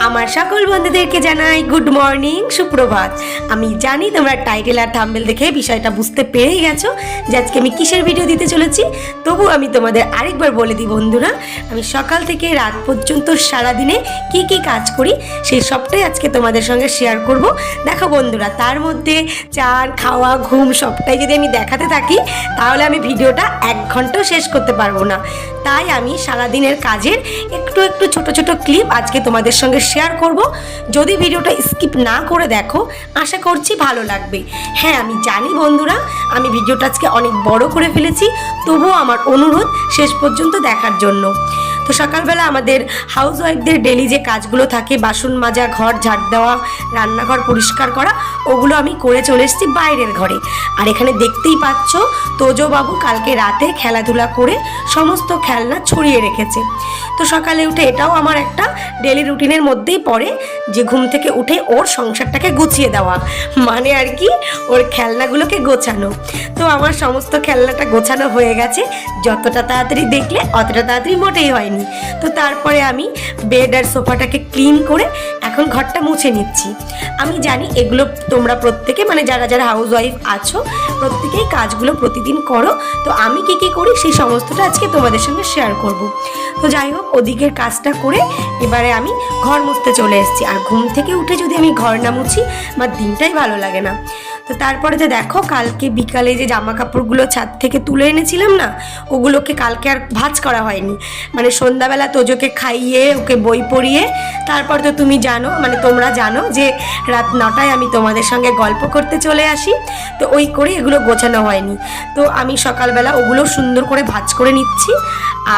আমার সকল বন্ধুদেরকে জানাই গুড মর্নিং, সুপ্রভাত। আমি জানি তোমরা টাইটেল আর থাম্বনেল দেখে বিষয়টা বুঝতে পেরেই গেছো যে আজকে আমি কিসের ভিডিও দিতে চলেছি। তবু আমি তোমাদের আরেকবার বলে দিই বন্ধুরা, আমি সকাল থেকে রাত পর্যন্ত সারাদিনে কি কি কাজ করি সেই সবটাই আজকে তোমাদের সঙ্গে শেয়ার করব। দেখো বন্ধুরা, তার মধ্যে চান, খাওয়া, ঘুম সবটাই যদি আমি দেখাতে থাকি তাহলে আমি ভিডিওটা 1 ঘন্টাও শেষ করতে পারবো না। তাই আমি সারাদিনের কাজের একটু একটু ছোট ছোট ক্লিপ আজকে তোমাদের সঙ্গে শেয়ার করব। যদি ভিডিওটা স্কিপ না করে দেখো আশা করছি ভালো লাগবে। হ্যাঁ, আমি জানি বন্ধুরা আমি ভিডিওটা আজকে অনেক বড় করে ফেলেছি, তবুও আমার অনুরোধ শেষ পর্যন্ত দেখার জন্য। তো সকালবেলা আমাদের হাউস ওয়াইফদের ডেলি যে কাজগুলো থাকে, বাসন মাজা, ঘর ঝাড় দেওয়া, রান্নাঘর পরিষ্কার করা, ওগুলো আমি করে চলে এসেছি বাইরের ঘরে। আর এখানে দেখতেই পাচ্ছ তোজো বাবু কালকে রাতে খেলাধুলা করে সমস্ত খেলনা ছড়িয়ে রেখেছে। তো সকালে উঠে এটাও আমার একটা ডেলি রুটিনের মধ্যেই পড়ে যে ঘুম থেকে উঠে ওর সংসারটাকে গুছিয়ে দেওয়া, মানে আর কি ওর খেলনাগুলোকে গোছানো। তো আমার সমস্ত খেলনাটা গোছানো হয়ে গেছে, যতটা তাড়াতাড়ি দেখলে অতটা তাড়াতাড়ি মোটেই হয়নি। তো তারপরে আমি বেড আর সোফাটাকে ক্লিন করে এখন ঘরটা মুছে নিচ্ছি। আমি জানি এগুলো তোমরা প্রত্যেকে, মানে যারা যারা হাউস ওয়াইফ আছো প্রত্যেকেই কাজগুলো প্রতিদিন করো। তো আমি কি কি করি সেই সমস্তটা আজকে তোমাদের সঙ্গে শেয়ার করব। তো যাই হোক, ওদিকের কাজটা করে এবারে আমি ঘর মুছতে চলে এসেছি। আর ঘুম থেকে উঠে যদি আমি ঘর না মুছি আমার দিনটাই ভালো লাগে না। তো তারপরে যে দেখো কালকে বিকালে যে জামা কাপড়গুলো ছাদ থেকে তুলে এনেছিলাম না, ওগুলোকে কালকে আর ভাঁজ করা হয়নি। মানে সন্ধ্যাবেলা তোজোকে খাইয়ে ওকে বই পড়িয়ে তারপর তো তুমি জানো, মানে তোমরা জানো যে রাত 9টায় আমি তোমাদের সঙ্গে গল্প করতে চলে আসি। তো ওই করে এগুলো গোছানো হয়নি। তো আমি সকালবেলা ওগুলো সুন্দর করে ভাঁজ করে নিচ্ছি।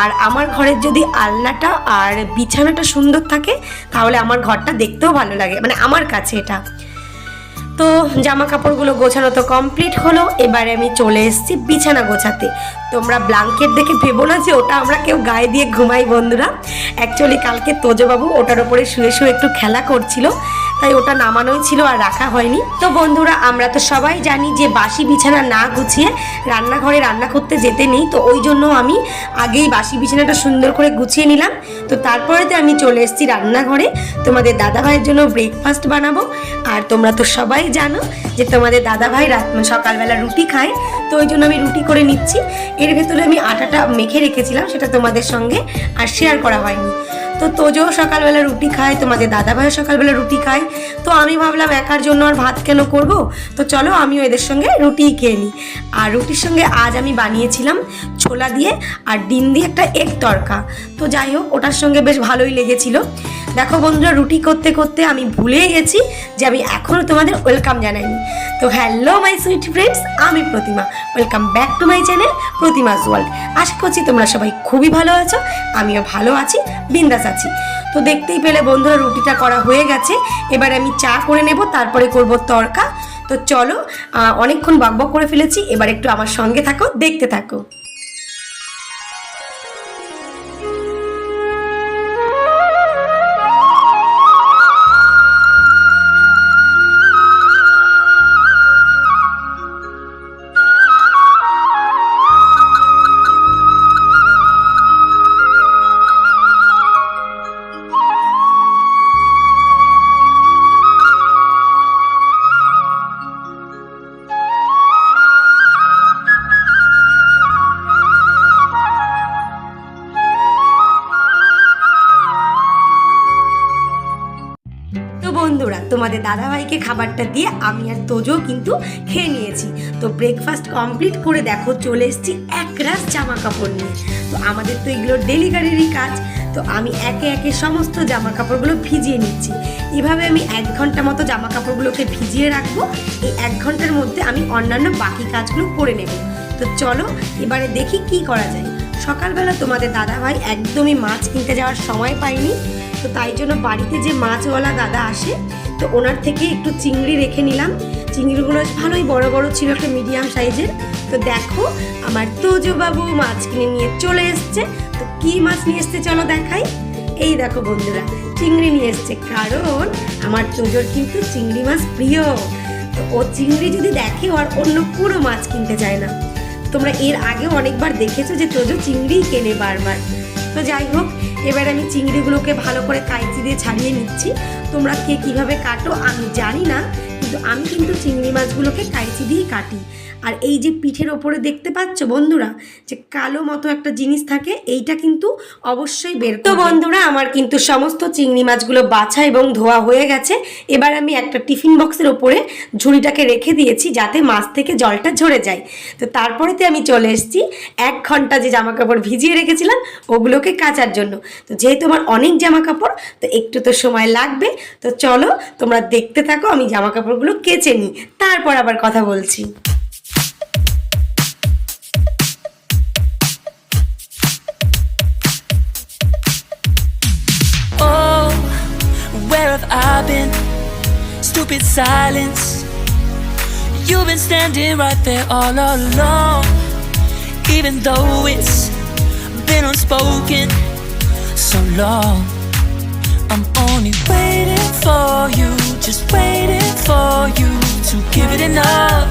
আর আমার ঘরের যদি আলনাটা আর বিছানাটা সুন্দর থাকে তাহলে আমার ঘরটা দেখতেও ভালো লাগে, মানে আমার কাছে এটা। তো জামা কাপড়গুলো গোছানো তো কমপ্লিট হলো, এবারে আমি চলে এসেছি বিছানা গোছাতে। তোমরা ব্ল্যাঙ্কেট দেখে ভেবো না যে ওটা আমরা কেউ গায়ে দিয়ে ঘুমাই বন্ধুরা। অ্যাকচুয়ালি কালকে তোজোবাবু ওটার ওপরে শুয়ে শুয়ে একটু খেলা করছিল, তাই ওটা নামানোই ছিল আর রাখা হয়নি। তো বন্ধুরা, আমরা তো সবাই জানি যে বাসি বিছানা না গুছিয়ে রান্নাঘরে রান্না করতে যেতে নেই। তো ওই জন্য আমি আগেই বাসি বিছানাটা সুন্দর করে গুছিয়ে নিলাম। তো তারপরেতে আমি চলে এসেছি রান্নাঘরে তোমাদের দাদাভাইয়ের জন্য ব্রেকফাস্ট বানাবো। আর তোমরা তো সবাই জানো যে তোমাদের দাদাভাই সকালবেলা রুটি খায়, তো ওই জন্য আমি রুটি করে নিচ্ছি। এর ভেতরে আমি আটাটা মেখে রেখেছিলাম, সেটা তোমাদের সঙ্গে আর শেয়ার করা হয়নি। তো তোজো সকালবেলা রুটি খায়, তোমাদের দাদাভাইও সকালবেলা রুটি খায়। তো আমি ভাবলাম একার জন্য আর ভাত কেন করব, তো চলো আমিও এদের সঙ্গে রুটিই খেয়ে নিই। আর রুটির সঙ্গে আজ আমি বানিয়েছিলাম ছোলা দিয়ে আর ডিম দিয়ে একটা এগ তড়কা। তো যাই হোক, ওটার সঙ্গে বেশ ভালোই লেগেছিল। দেখো বন্ধুরা, রুটি করতে করতে আমি ভুলে গেছি যে আমি এখনও তোমাদের ওয়েলকাম জানাইনি। তো হ্যালো মাই সুইট ফ্রেন্ডস, আমি Pratima, welcome back to my channel Pratima's world. আশা করছি তোমরা সবাই খুবই ভালো আছো, আমিও ভালো আছি, বিন্দাস আছি। তো দেখতেই পেলে বন্ধুরা রুটিটা করা হয়ে গেছে। এবারে আমি চা করে নেব, তারপরে করব তড়কা। তো চলো, অনেকক্ষণ বকবক করে ফেলেছি, এবার একটু আমার সঙ্গে থাকো, দেখতে থাকো। বন্ধুরা, তোমাদের দাদাভাইকে খাবারটা দিয়ে আমি আর তোজো কিন্তু খেয়ে নিয়েছি। তো ব্রেকফাস্ট কমপ্লিট করে দেখো চলে এসেছি একরাশ জামা কাপড় নিয়ে। তো আমাদের তো এগুলো ডেলিভারিরই কাজ। তো আমি একে একে সমস্ত জামা কাপড়গুলো ভিজিয়ে নিচ্ছি। এভাবে আমি 1 ঘন্টা মতো জামা কাপড়গুলোকে ভিজিয়ে রাখবো। এই 1 ঘন্টার মধ্যে আমি অন্যান্য বাকি কাজগুলো করে নেব। তো চলো এবারে দেখি কি করা যায়। সকালবেলা তোমাদের দাদাভাই একদমই মাছ কিনতে যাওয়ার সময় পায়নি। তো তাই জন্য বাড়িতে যে মাছওয়ালা দাদা আসে, তো ওনার থেকে একটু চিংড়ি রেখে নিলাম। চিংড়িগুলো ভালোই বড় বড় ছিল, একটা মিডিয়াম সাইজের। তো দেখো আমার তোজো বাবু মাছ কিনে নিয়ে চলে এসছে। তো কি মাছ নিয়ে এসছে চলো দেখাই। এই দেখো বন্ধুরা, চিংড়ি নিয়ে এসছে, কারণ আমার তোজোর কিন্তু চিংড়ি মাছ প্রিয়। তো ও চিংড়ি যদি দেখে আর অন্য পুরো মাছ কিনতে চায় না। তোমরা এর আগেও অনেকবার দেখেছো যে তোজো চিংড়িই কেনে বারবার। তো যাই হোক, এবার আমি চিংড়িগুলোকে ভালো করে কাঁচি দিয়ে ছাড়িয়ে নিচ্ছি। তোমরা কে কীভাবে কাটো আমি জানি না, কিন্তু আমি কিন্তু চিংড়ি মাছগুলোকে কাঁচি দিয়েই কাটি। আর এই যে পিঠের ওপরে দেখতে পাচ্ছ বন্ধুরা যে কালো মতো একটা জিনিস থাকে, এইটা কিন্তু অবশ্যই বের করতে। তো বন্ধুরা আমার কিন্তু সমস্ত চিংড়ি মাছগুলো বাছা এবং ধোয়া হয়ে গেছে। এবার আমি একটা টিফিন বক্সের ওপরে ঝুড়িটাকে রেখে দিয়েছি যাতে মাছ থেকে জলটা ঝরে যায়। তো তারপরেতে আমি চলে এসেছি 1 ঘন্টা যে জামা কাপড় ভিজিয়ে রেখেছিলাম ওগুলোকে কাচার জন্য। তো যেহেতু আমার অনেক জামা কাপড়, তো একটু তো সময় লাগবে। তো চলো তোমরা দেখতে থাকো, আমি জামা কাপড়গুলো কেচে নিই, তারপর আবার কথা বলছি। Where have I been? Stupid silence. You've been standing right there all along. Even though it's been unspoken so long, I'm only waiting for you, just waiting for you to give it enough.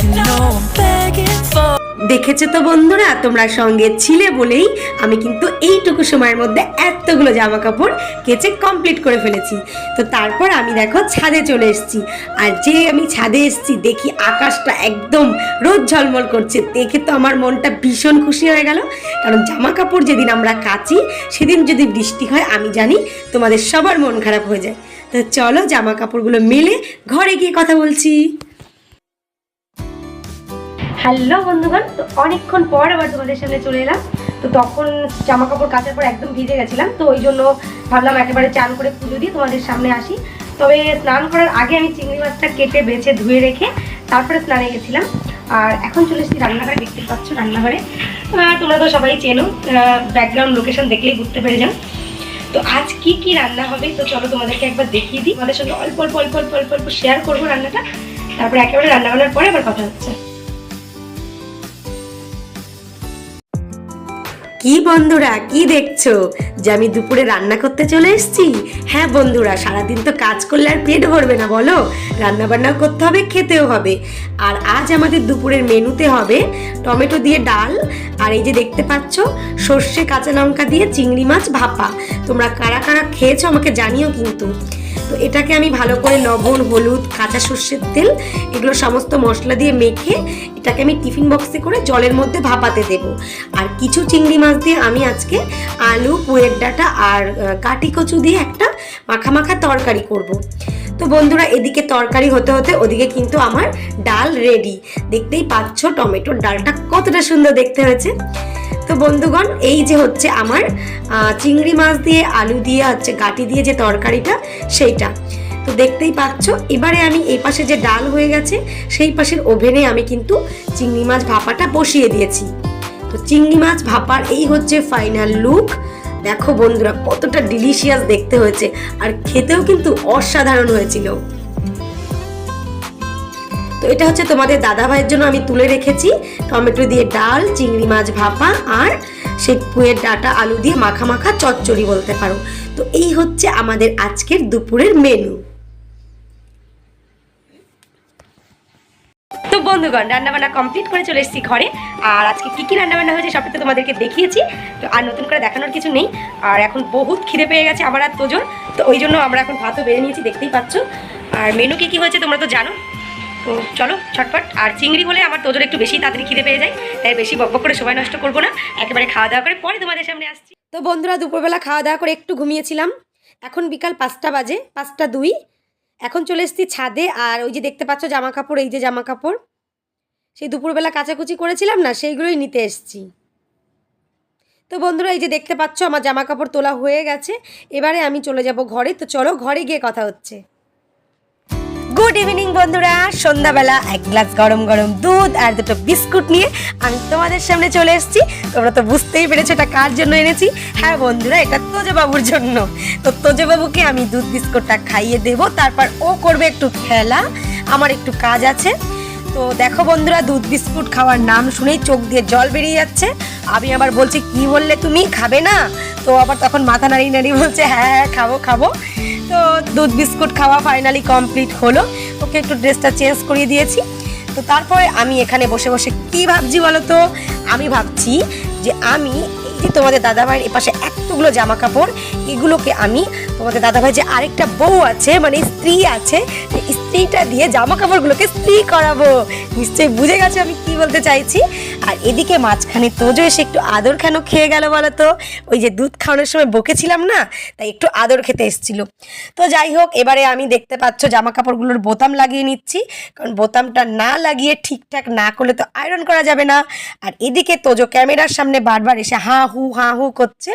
You know I'm begging for. দেখেছো তো বন্ধুরা, তোমরা সঙ্গে ছিলে বলেই আমি কিন্তু এইটুকু সময়ের মধ্যে এতগুলো জামা কাপড় কেচে কমপ্লিট করে ফেলেছি। তো তারপর আমি দেখো ছাদে চলে এসেছি। আর যে আমি ছাদে এসেছি দেখি আকাশটা একদম রোদ ঝলমল করছে, দেখে তো আমার মনটা ভীষণ খুশি হয়ে গেল। কারণ জামা কাপড় যেদিন আমরা কাচি সেদিন যদি বৃষ্টি হয় আমি জানি তোমাদের সবার মন খারাপ হয়ে যায়। তো চলো জামা কাপড়গুলো মেলে ঘরে গিয়ে কথা বলছি। হ্যালো বন্ধুগণ, তো অনেকক্ষণ পর আবার তোমাদের সামনে চলে এলাম। তো তখন জামা কাপড় কাচার পর একদম ভিজে গেছিলাম, তো ওই জন্য ভাবলাম একেবারে চান করে পুজো দিয়ে তোমাদের সামনে আসি। তবে স্নান করার আগে আমি চিংড়ি মাছটা কেটে বেছে ধুয়ে রেখে তারপরে স্নানে গেছিলাম। আর এখন চলে এসেছি রান্নাঘরে, দেখতে পাচ্ছ রান্নাঘরে। তোমরা তো সবাই চেনো, ব্যাকগ্রাউন্ড লোকেশন দেখলেই বুঝতে পেরে যাও। তো আজ কি কি রান্না হবে তো চলো তোমাদেরকে একবার দেখিয়ে দিই। তোমাদের সঙ্গে অল্প অল্প অল্প অল্প অল্প অল্প শেয়ার করবো রান্নাটা, তারপরে একেবারে রান্না বান্নার পরে আবার কথা হচ্ছে। কি বন্ধুরা কি দেখছো যে আমি দুপুরে রান্না করতে চলে এসেছি? হ্যাঁ বন্ধুরা, সারাদিন তো কাজ করলে আর পেট ভরবে না বলো, রান্না বান্নাও করতে হবে, খেতেও হবে। আর আজ আমাদের দুপুরের মেনুতে হবে টমেটো দিয়ে ডাল, আর এই যে দেখতে পাচ্ছ সর্ষে কাঁচা লঙ্কা দিয়ে চিংড়ি মাছ ভাপা। তোমরা কারা কারা খেয়েছো আমাকে জানিও কিন্তু। তো এটাকে আমি ভালো করে লবণ, হলুদ, কাঁচা সর্ষের তেল এগুলো সমস্ত মশলা দিয়ে মেখে এটাকে আমি টিফিন বক্সে করে জলের মধ্যে ভাপাতে দেব। আর কিছু চিংড়ি মাছ দিয়ে আমি আজকে আলু, পুয়ের ডাঁটা আর কাটি কচু দিয়ে একটা মাখা মাখা তরকারি করব। তো বন্ধুরা এদিকে তরকারি হতে হতে ওদিকে কিন্তু আমার ডাল রেডি। দেখতেই পাচ্ছ টমেটোর ডালটা কতটা সুন্দর দেখতে হয়েছে। তো বন্ধুগণ এই যে হচ্ছে আমার চিংড়ি মাছ দিয়ে আলু দিয়ে হচ্ছে গাটি দিয়ে যে তরকারিটা সেইটা তো দেখতেই পাচ্ছ। এবারে আমি এই পাশে যে ডাল হয়ে গেছে সেই পাশের ওভেনে আমি কিন্তু চিংড়ি মাছ ভাপাটা বসিয়ে দিয়েছি। তো চিংড়ি মাছ ভাপার এই হচ্ছে ফাইনাল লুক। দেখো বন্ধুরা কতটা ডিলিশিয়াস দেখতে হয়েছে, আর খেতেও কিন্তু অসাধারণ হয়েছিল। তো এটা হচ্ছে তোমাদের দাদা ভাইয়ের জন্য আমি তুলে রেখেছি টমেটো দিয়ে ডাল, চিংড়ি মাছ ভাপা আর সেই পুয়ের ডাঁটা আলু দিয়ে মাখা মাখা চচ্চড়ি বলতে পারো। তো এই হচ্ছে আমাদের আজকের দুপুরের মেনু। তো বন্ধুগণ রান্নাবান্না কমপ্লিট করে চলে এসেছি ঘরে। আর আজকে কী কী রান্নাবান্না হয়েছে সবটা তোমাদেরকে দেখিয়েছি। তো আর নতুন করে দেখানোর কিছু নেই। আর এখন বহুত খিদে পেয়ে গেছে আমার আর তোজোর, তো ওই জন্য আমরা এখন ভাতও বেড়ে নিয়েছি, দেখতেই পাচ্ছ। আর মেনু কী কী হয়েছে তোমরা তো জানো। তো চলো ছটফট। আর চিংড়ি হলে আমার তোজোর একটু বেশি তাড়াতাড়ি খিদে পেয়ে যায়, তাই বেশি বকবক করে সময় নষ্ট করবো না, একেবারে খাওয়া দাওয়া করে পরে তোমাদের সামনে আসছি। তো বন্ধুরা দুপুরবেলা খাওয়া দাওয়া করে একটু ঘুমিয়েছিলাম। এখন বিকাল 5টা বাজে, 5টা 2। এখন চলে এসেছি ছাদে। আর ওই যে দেখতে পাচ্ছ জামা কাপড়, এই যে জামা কাপড় সেই দুপুরবেলা কাচাকুচি করেছিলাম না, সেইগুলোই নিতে এসেছি। তো বন্ধুরা এই যে দেখতে পাচ্ছ আমার জামা কাপড় তোলা হয়ে গেছে। এবারে আমি চলে যাব ঘরে। তো চলো ঘরে গিয়ে কথা হচ্ছে। গুড ইভিনিং বন্ধুরা, সন্ধ্যাবেলা 1 গ্লাস গরম গরম দুধ আর 2টো বিস্কুট নিয়ে আমি তোমাদের সামনে চলে এসেছি। তোমরা তো বুঝতেই পেরেছো এটা কার জন্য এনেছি। হ্যাঁ বন্ধুরা, এটা তোজো বাবুর জন্য। তো তোজো বাবুকে আমি দুধ বিস্কুটটা খাইয়ে দেব, তারপর ও করবে একটু খেলা, আমার একটু কাজ আছে। তো দেখো বন্ধুরা দুধ বিস্কুট খাওয়ার নাম শুনেই চোখ দিয়ে জল বেরিয়ে যাচ্ছে। আমি আবার বলছি কি বললে তুমি, খাবে না? তো আবার তখন মাথা নাড়িয়ে নাড়িয়ে বলছে হ্যাঁ হ্যাঁ খাবো খাবো। তো দুধ বিস্কুট খাওয়া ফাইনালি কমপ্লিট হলো। ওকে একটু ড্রেসটা চেঞ্জ করিয়ে দিয়েছি। তো তারপরে আমি এখানে বসে বসে কি ভাবছি বলো তো? আমি ভাবছি যে আমি এই যে তোমাদের দাদাভাইয়ের এপাশে এতগুলো জামা কাপড়, এগুলোকে আমি তোমাদের দাদাভাই যে আরেকটা বউ আছে মানে স্ত্রী আছে, স্ত্রীটা দিয়ে জামা কাপড়গুলোকে স্ত্রী করাবো। নিশ্চয়ই বুঝে গেছো আমি কি বলতে চাইছি। আর এদিকে মাঝখানে তোজো এসে একটু আদর কেন খেয়ে গেল বলো তো? ওই যে দুধ খাওয়ানোর সময় বকেছিলাম না, তাই একটু আদর খেতে এসেছিল। তো যাই হোক, এবারে আমি দেখতে পাচ্ছ জামা কাপড়গুলোর বোতাম লাগিয়ে নিচ্ছি, কারণ বোতামটা না লাগিয়ে ঠিকঠাক না করলে তো আয়রন করা যাবে না। আর এদিকে তোজো ক্যামেরার সামনে বারবার এসে হাঁ হু করছে।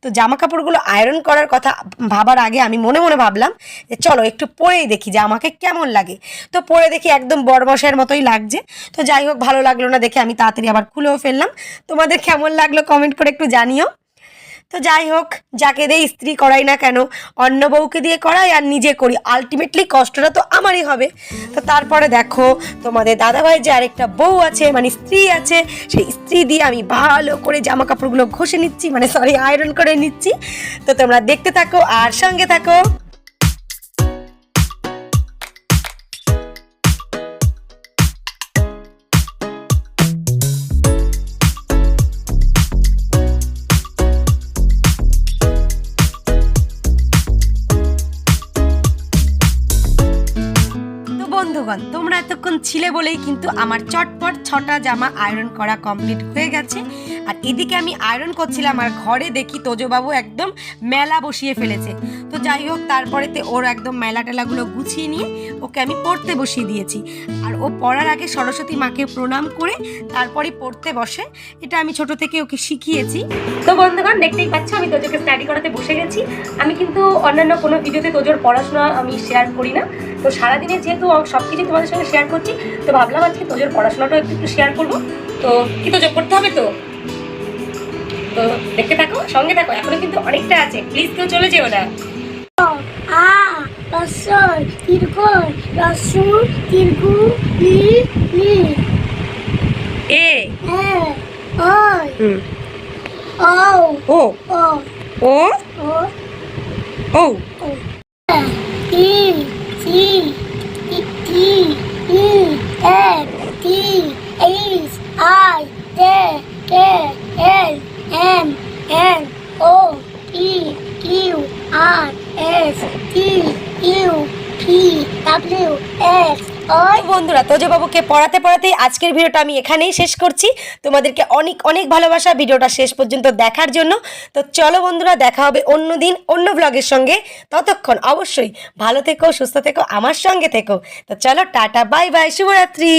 তো জামা কাপড়গুলো আয়রন করার কথা ভাবার আগে আমি মনে মনে ভাবলাম যে চলো একটু পরেই দেখি যে আমাকে কেমন লাগে। তো পরে দেখি একদম বড়মশাইয়ের মতোই লাগছে। তো যাই হোক, ভালো লাগলো না দেখে আমি তাড়াতাড়ি আবার খুলেও ফেললাম। তোমাদের কেমন লাগলো কমেন্ট করে একটু জানিও। তো যাই হোক, যাকে দিয়ে স্ত্রী করাই না কেন, অন্য বউকে দিয়ে করাই আর নিজে করি, আলটিমেটলি কষ্টটা তো আমারই হবে। তো তারপরে দেখো তোমাদের দাদাভাই যে আরেকটা বউ আছে মানে স্ত্রী আছে, সেই স্ত্রী দিয়ে আমি ভালো করে জামা কাপড়গুলো ঘষে নিচ্ছি, মানে সরি আয়রন করে নিচ্ছি। তো তোমরা দেখতে থাকো আর সঙ্গে থাকো। বন্ধুগণ, তোমরা এতক্ষণ ছিলে বলেই কিন্তু আমার চটপট 6টা জামা আয়রন করা কমপ্লিট হয়ে গেছে। আর এদিকে আমি আয়রন করছিলাম আর ঘরে দেখি তোজোবাবু একদম মেলা বসিয়ে ফেলেছে। তো যাই হোক, তারপরেতে ওর একদম মেলা টেলাগুলো গুছিয়ে নিয়ে ওকে আমি পড়তে বসিয়ে দিয়েছি। আর ও পড়ার আগে সরস্বতী মাকে প্রণাম করে তারপরে পড়তে বসে, এটা আমি ছোট থেকে ওকে শিখিয়েছি। তো বন্ধুগণ, দেখতেই পাচ্ছ আমি তোজোকে স্টাডি করাতে বসে গেছি। আমি কিন্তু অন্যান্য কোনো ভিডিওতে তোজোর পড়াশোনা আমি শেয়ার করি না, তো সারাদিনে যেহেতু সব কিছু তোমাদের সঙ্গে শেয়ার করছি, তো ভাবলাম আজকে তোজোর পড়াশোনাটাও একটু শেয়ার করবো। তো কি তোজো পড়তে হবে তো? তো দেখতে থাকো, সঙ্গে থাকো, এখনো কিন্তু অনেকটা আছে, প্লিজ কেউ চলে যেও না। আ রসই দীর্ঘ রসু দীর্ঘ লি লি এ ওই O O O O O O T T T E F T H I J K L M N O P Q R S T U P W X. বন্ধুরা, তোজোবাবুকে পড়াতে পড়াতেই আজকের ভিডিওটা আমি এখানেই শেষ করছি। তোমাদেরকে অনেক অনেক ভালোবাসা ভিডিওটা শেষ পর্যন্ত দেখার জন্য। তো চলো বন্ধুরা, দেখা হবে অন্য দিন অন্য ব্লগের সঙ্গে। ততক্ষণ অবশ্যই ভালো থেকো, সুস্থ থেকো, আমার সঙ্গে থেকো। তো চলো, টাটা, বাই বাই, শুভরাত্রি।